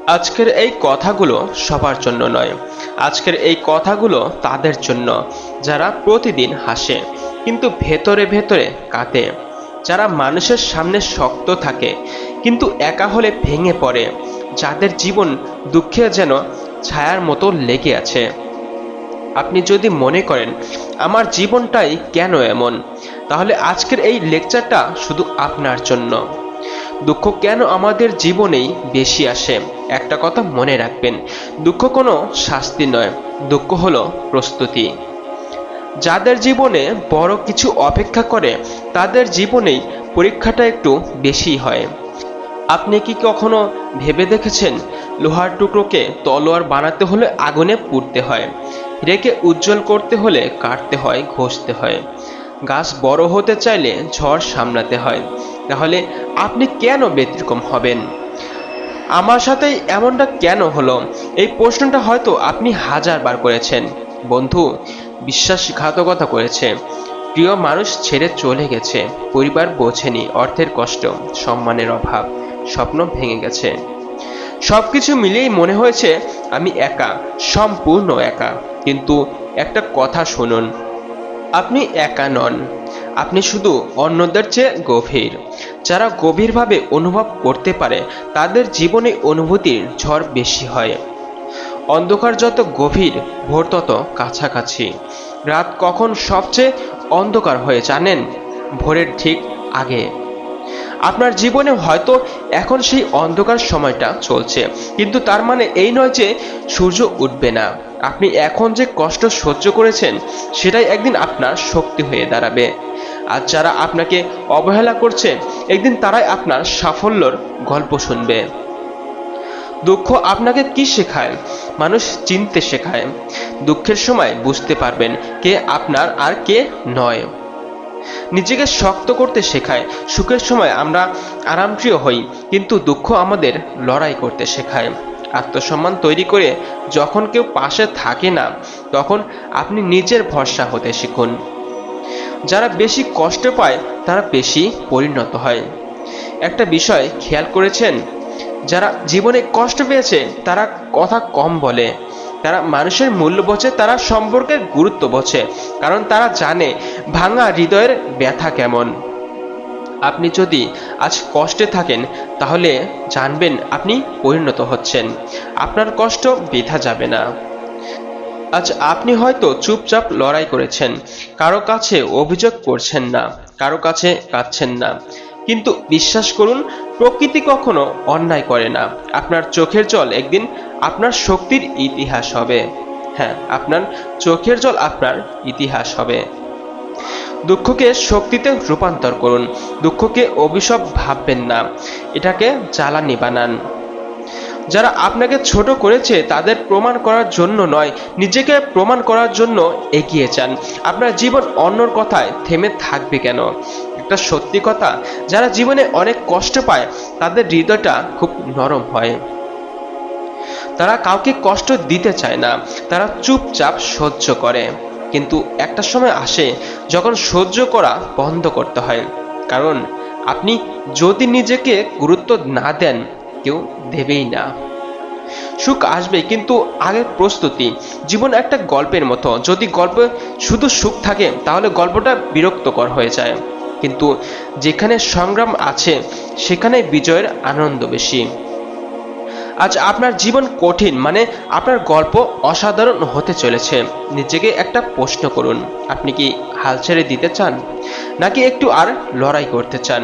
আজকের এই কথাগুলো সবার জন্য নয়। আজকের এই কথাগুলো তাদের জন্য যারা প্রতিদিন হাসে কিন্তু ভেতরে ভেতরে কাঁদে, যারা মানুষের সামনে শক্ত থাকে কিন্তু একা হলে ভেঙে পড়ে, যাদের জীবন দুঃখে যেন ছায়ার মতো লেগে আছে। আপনি যদি মনে করেন আমার জীবনটাই কেন এমন, তাহলে আজকের এই লেকচারটা শুধু আপনার জন্য। দুঃখ কেন আমাদের জীবনেই বেশি আসে, একটা কথা মনে রাখবেন, দুঃখ কোনো শাস্তি নয়, দুঃখ হলো প্রস্তুতি। যাদের জীবনে বড় কিছু অপেক্ষা করে তাদের জীবনেই পরীক্ষাটা একটু বেশি হয়। আপনি কি কখনো ভেবে দেখেছেন, লোহার টুকরোকে তলোয়ার বানাতে হলে আগুনে পুড়তে হয়, রেখে উজ্জ্বল করতে হলে কাটতে হয়, ঘষতে হয়, গাছ বড় হতে চাইলে ঝড় সামলাতে হয়। তাহলে আপনি কেন ব্যতিক্রম হবেন? আমার সাথেই এমনটা কেন হলো, এই প্রশ্নটা হয়তো আপনি হাজারবার করেছেন। বন্ধু বিশ্বাসঘাতকতা করেছে, প্রিয় মানুষ ছেড়ে চলে গেছে, পরিবার বোঝেনি, অর্থের কষ্ট, সম্মানের অভাব, স্বপ্ন ভেঙে গেছে। সবকিছু মিলিয়েই মনে হয়েছে আমি একা, সম্পূর্ণ একা। কিন্তু একটা কথা শুনুন, আপনি একা নন, আপনি শুধু অন্যদের চেয়ে গভীর। যারা গভীরভাবে অনুভব করতে পারে তাদের জীবনে অনুভূতির ঝড় বেশি হয়। অন্ধকার যত গভীর, ভোর তত কাছাকাছি। রাত কখন সবচেয়ে অন্ধকার হয়ে জানেন? ভোরের ঠিক আগে। আপনার জীবনে হয়তো এখন সেই অন্ধকার সময়টা চলছে, কিন্তু তার মানে এই নয় যে সূর্য উঠবে না। আপনি এখন যে কষ্ট সহ্য করেছেন সেটাই একদিন আপনার শক্তি হয়ে দাঁড়াবে। আর যারা আপনাকে অবহেলা করছে একদিন তারাই আপনার সাফল্যর গল্প শুনবে। দুঃখ আপনাকে কি শেখায়? মানুষ চিনতে শেখায়। দুঃখের সময় বুঝতে পারবেন কে আপনার আর কে নয়। নিজেকে শক্ত করতে শেখায়। সুখের সময় আমরা আরামপ্রিয় হই, কিন্তু দুঃখ আমাদের লড়াই করতে শেখায়। আত্মসম্মান তৈরি করে যখন কেউ পাশে থাকে না, তখন আপনি নিজের ভরসা হতে শিখুন। যারা বেশি কষ্ট পায় তারা বেশি পরিণত হয়। একটা বিষয় খেয়াল করেছেন, যারা জীবনে কষ্ট পেয়েছে তারা কথা কম বলে, তারা মানুষের মূল্য বোঝে, তারা সম্পর্কের গুরুত্ব বোঝে, কারণ তারা জানে ভাঙা হৃদয়ের ব্যথা কেমন। আপনি যদি আজ কষ্টে থাকেন তাহলে জানবেন আপনি পরিণত হচ্ছেন, আপনার কষ্ট বৃথা যাবে না। আজ আপনি হয়তো চুপচাপ লড়াই করেছেন, কারো কাছে অভিযোগ করছেন না, কারো কাছে কাঁদছেন না, কিন্তু বিশ্বাস করুন প্রকৃতি কখনো অন্যায় করে না। আপনার চোখের জল একদিন আপনার শক্তির ইতিহাস হবে। হ্যাঁ, আপনার চোখের জল আপনার ইতিহাস হবে। দুঃখকে শক্তিতে রূপান্তর করুন। দুঃখকে অভিশাপ ভাববেন না, এটাকে জ্বালানি বানান। যারা আপনাকে ছোট করেছে তাদের প্রমাণ করার জন্য নয়, নিজেকে প্রমাণ করার জন্য এগিয়ে যান। আপনার জীবন অন্যর কথায় থেমে থাকবে কেন? একটা সত্যি কথা, যারা জীবনে অনেক কষ্ট পায় তাদের হৃদয়টা খুব নরম হয়। তারা কাউকে কষ্ট দিতে চায় না, তারা চুপচাপ সহ্য করে। কিন্তু একটা সময় আসে যখন সহ্য করা বন্ধ করতে হয়, কারণ আপনি যদি নিজেকে গুরুত্ব না দেন কেউ দেবেই না। সুখ আসবে কিন্তু আগের প্রস্তুতি। জীবন একটা গল্পের মতো, যদি গল্পে শুধু সুখ থাকে তাহলে গল্পটা বিরক্তকর হয়ে যায়, কিন্তু যেখানে সংগ্রাম আছে সেখানে বিজয়ের আনন্দ বেশি। আজ আপনার জীবন কঠিন মানে আপনার গল্প অসাধারণ হতে চলেছে। নিজেকে একটা প্রশ্ন করুন, আপনি কি হাল ছেড়ে দিতে চান, নাকি একটু আর লড়াই করতে চান?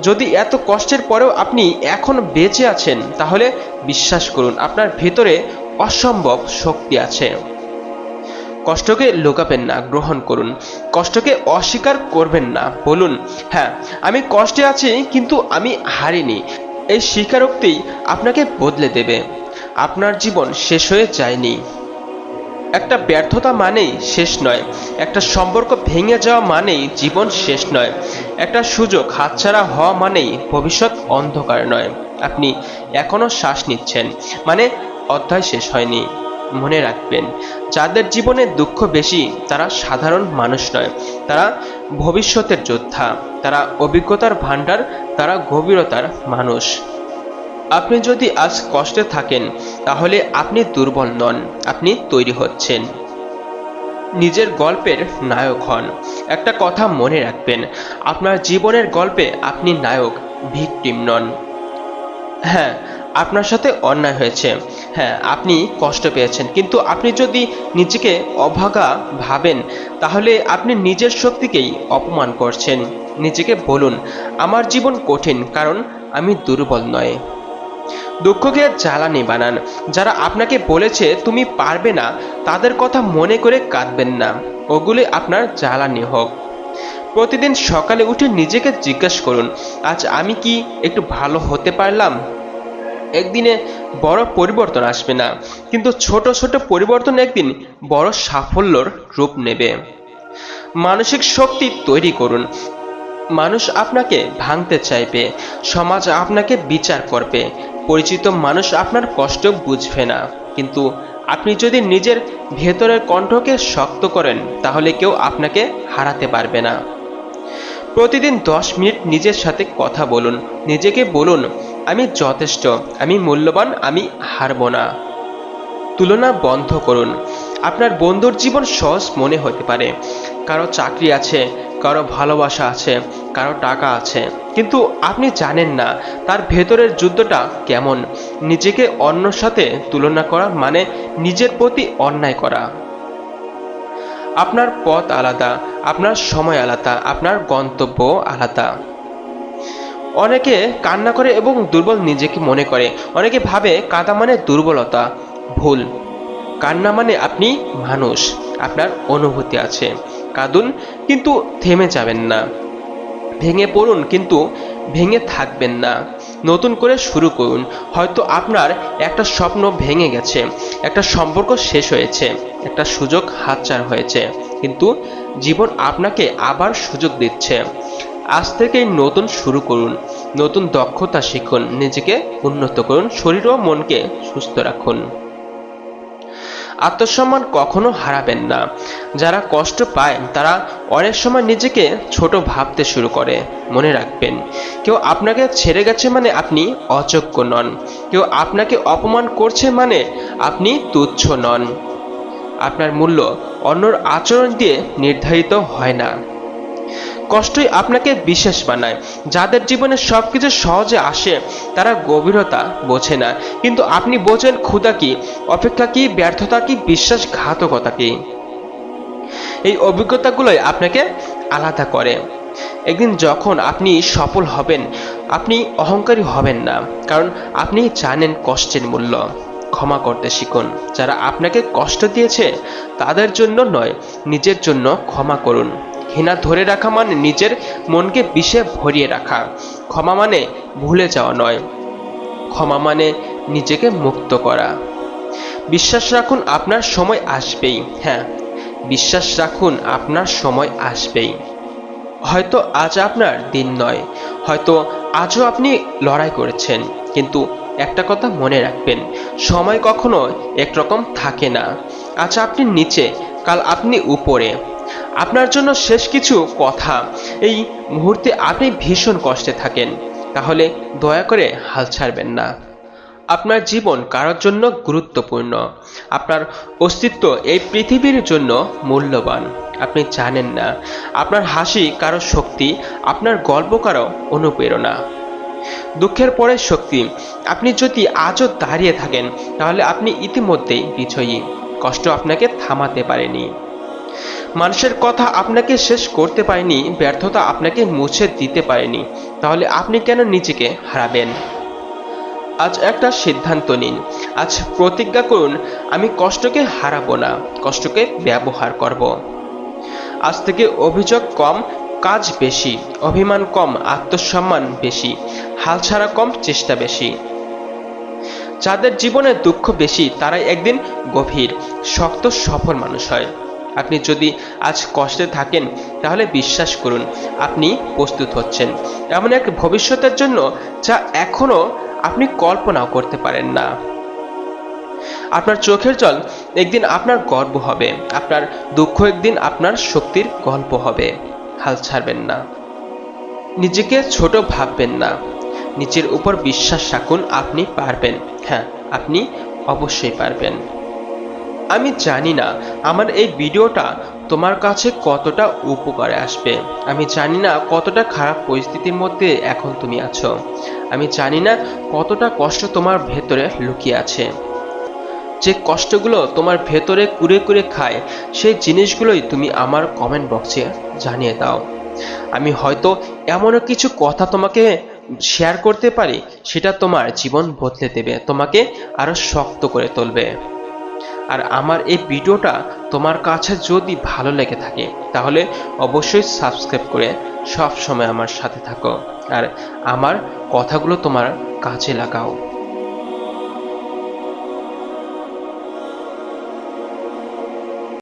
যদি এত কষ্টের পরেও আপনি এখন বেঁচে আছেন তাহলে বিশ্বাস করুন আপনার ভেতরে অসম্ভব শক্তি আছে। কষ্টকে লুকাবেন না, গ্রহণ করুন। কষ্টকে অস্বীকার করবেন না, বলুন হ্যাঁ আমি কষ্টে আছি কিন্তু আমি হারিনি। এই স্বীকারোক্তি আপনাকে বদলে দেবে। আপনার জীবন শেষ হয়ে যায়নি। একটা ব্যর্থতা মানেই শেষ নয়, একটা সম্পর্ক ভেঙে যাওয়া মানেই জীবন শেষ নয়, একটা সুযোগ হাতছাড়া হওয়া মানেই ভবিষ্যৎ অন্ধকার নয়। আপনি এখনো শ্বাস নিচ্ছেন মানে অধ্যায় শেষ হয়নি। মনে রাখবেন, যাদের জীবনে দুঃখ বেশি তারা সাধারণ মানুষ নয়, তারা ভবিষ্যতের যোদ্ধা, তারা অভিজ্ঞতার ভাণ্ডার, তারা গভীরতার মানুষ। আপনি যদি আজ কষ্টে থাকেন তাহলে আপনি দুর্বল নন, আপনি তৈরি হচ্ছেন। নিজের গল্পের নায়ক হন। একটা কথা মনে রাখবেন, আপনার জীবনের গল্পে আপনি নায়ক, ভিকটিম নন। হ্যাঁ, আপনার সাথে অন্যায় হয়েছে, হ্যাঁ আপনি কষ্ট পেয়েছেন, কিন্তু আপনি যদি নিজেকে অভাগা ভাবেন তাহলে আপনি নিজের শক্তিকেই অপমান করছেন। নিজেকে বলুন, আমার জীবন কঠিন কারণ আমি দুর্বল নয়। দুঃখকে জ্বালানি বানান। যারা আপনাকে বলেছে তুমি পারবে না, তাদের কথা মনে করে কাঁদবেন না, ওগুলি আপনার জ্বালানি হোক। প্রতিদিন সকালে উঠে নিজেকে জিজ্ঞাসা করুন, আজ আমি কি একটু ভালো হতে পারলাম? একদিনে বড় পরিবর্তন আসবে না, কিন্তু ছোট ছোট পরিবর্তন একদিন বড় সাফল্যর রূপ নেবে। মানসিক শক্তি তৈরি করুন। মানুষ আপনাকে ভাঙতে চাইবে, সমাজ আপনাকে বিচার করবে, পরিচিত মানুষ আপনার কষ্ট বুঝবে না, কিন্তু আপনি যদি নিজের ভেতরের কণ্ঠকে শক্ত করেন তাহলে কেউ আপনাকে হারাতে পারবে না। প্রতিদিন 10 মিনিট নিজের সাথে কথা বলুন। নিজেকে বলুন, আমি যথেষ্ট, আমি মূল্যবান, আমি হারব না। তুলনা বন্ধ করুন। আপনার বন্ধুর জীবন সহজ মনে হতে পারে, কারো চাকরি আছে, কারো ভালোবাসা আছে, কারো টাকা আছে, কিন্তু আপনি জানেন না তার ভেতরের যুদ্ধটা কেমন। নিজেকে অন্যর সাথে তুলনা করা মানে নিজের প্রতি অন্যায় করা। আপনার পথ আলাদা, আপনার সময় আলাদা, আপনার গন্তব্য আলাদা। অনেকে কান্না করে এবং দুর্বল নিজেকে মনে করে। অনেকে ভাবে কাঁদা মানে দুর্বলতা। ভুল। কান্না মানে আপনি মানুষ, আপনার অনুভূতি আছে। কাঁদুন, কিন্তু থেমে যাবেন না। ভেঙে পড়ুন, কিন্তু ভেঙে থাকবেন না। নতুন করে শুরু করুন। হয়তো আপনার একটা স্বপ্ন ভেঙে গেছে, একটা সম্পর্ক শেষ হয়েছে, একটা সুযোগ হাতছাড়া হয়েছে, কিন্তু জীবন আপনাকে আবার সুযোগ দিচ্ছে। আজ থেকেই নতুন শুরু করুন, নতুন দক্ষতা শিখুন, নিজেকে উন্নত করুন, শরীর ও মনকে সুস্থ রাখুন। আত্মসম্মান কখনো হারাবেন না। যারা কষ্ট পায় তারা অনেক সময় নিজেকে ছোট ভাবতে শুরু করে। মনে রাখবেন, কেউ আপনাকে ছেড়ে গেছে মানে আপনি অযোগ্য নন। কেউ আপনাকে অপমান করছে মানে আপনি তুচ্ছ নন। আপনার মূল্য অন্যর আচরণ দিয়ে নির্ধারিত হয় না। কষ্টই আপনাকে বিশেষ বানায়। যাদের জীবনে সবকিছু সহজে আসে তারা গভীরতা বোঝে না, কিন্তু আপনি বোঝেন ক্ষুধা কি, অপেক্ষা কি, ব্যর্থতা কি, বিশ্বাসঘাতকতা কি। এই অভিজ্ঞতাগুলোই আপনাকে আলাদা করে। একদিন যখন আপনি সফল হবেন, আপনি অহংকারী হবেন না, কারণ আপনি জানেন কষ্টের মূল্য। ক্ষমা করতে শিখুন। যারা আপনাকে কষ্ট দিয়েছে তাদের জন্য নয়, নিজের জন্য ক্ষমা করুন। ঘৃণা ধরে রাখা মানে নিজের মনকে বিষে ভরিয়ে রাখা। ক্ষমা মানে ভুলে যাওয়া নয়, ক্ষমা মানে নিজেকে মুক্ত করা। বিশ্বাস রাখুন, আপনার সময় আসবেই। হ্যাঁ, বিশ্বাস রাখুন, আপনার সময় আসবেই। হয়তো আজ আপনার দিন নয়, হয়তো আজও আপনি লড়াই করেছেন, কিন্তু একটা কথা মনে রাখবেন, সময় কখনো একরকম থাকে না। আজ আপনি নিচে, কাল আপনি উপরে। আপনার জন্য শেষ কিছু কথা, এই মুহূর্তে আপনি ভীষণ কষ্টে থাকেন, তাহলে দয়া করে হাল ছাড়বেন না। আপনার জীবন কারোর জন্য গুরুত্বপূর্ণ, আপনার অস্তিত্ব এই পৃথিবীর জন্য মূল্যবান। আপনি জানেন না, আপনার হাসি কারো শক্তি, আপনার গল্প কারো অনুপ্রেরণা। দুঃখের পরে শক্তি। আপনি যদি আজও দাঁড়িয়ে থাকেন তাহলে আপনি ইতিমধ্যেই বিজয়ী। কষ্ট আপনাকে থামাতে পারেনি, মানুষের কথা আপনাকে শেষ করতে পারেনি, ব্যর্থতা আপনাকে মুছে দিতে পারেনি, তাহলে আপনি কেন নিজেকে হারাবেন? আজ একটা সিদ্ধান্ত নিন। আজ প্রতিজ্ঞা করুন, আমি কষ্টকে হারাবো না, কষ্টকে ব্যবহার করব। আজ থেকে অভিযোগ কম, কাজ বেশি, অভিমান কম, আত্মসম্মান বেশি, হাল ছাড়া কম, চেষ্টা বেশি। যাদের জীবনে দুঃখ বেশি তারাই একদিন গভীর, শক্ত, সফল মানুষ হয়। আপনি যদি আজ কষ্টে থাকেন তাহলে বিশ্বাস করুন, আপনি প্রস্তুত হচ্ছেন এমন এক ভবিষ্যতের জন্য যা এখনো আপনি কল্পনাও করতে পারেন না। আপনার চোখের জল একদিন আপনার গর্ব হবে, আপনার দুঃখ একদিন আপনার শক্তির গল্প হবে। হাল ছাড়বেন না, নিজেকে ছোট ভাববেন না। নিজের উপর বিশ্বাস রাখুন, আপনি পারবেন। হ্যাঁ, আপনি অবশ্যই পারবেন। আমি জানি না আমার এই ভিডিওটা তোমার কাছে কতটা উপকারে আসবে। আমি জানি না কতটা খারাপ পরিস্থিতির মধ্যে এখন তুমি আছো। আমি জানি না কতটা কষ্ট তোমার ভেতরে লুকিয়ে আছে। যে কষ্টগুলো তোমার ভেতরে কুরে কুরে খায়, সেই জিনিসগুলোই তুমি আমার কমেন্ট বক্সে জানিয়ে দাও। আমি হয়তো এমনও কিছু কথা তোমাকে শেয়ার করতে পারি, সেটা তোমার জীবন বদলে দেবে, তোমাকে আরো শক্ত করে তুলবে। আর আমার এই ভিডিওটা তোমার কাছে যদি ভালো লেগে থাকে, তাহলে অবশ্যই সাবস্ক্রাইব করে সব সময় আমার সাথে থাকো আর আমার কথাগুলো তোমার কাজে লাগাও।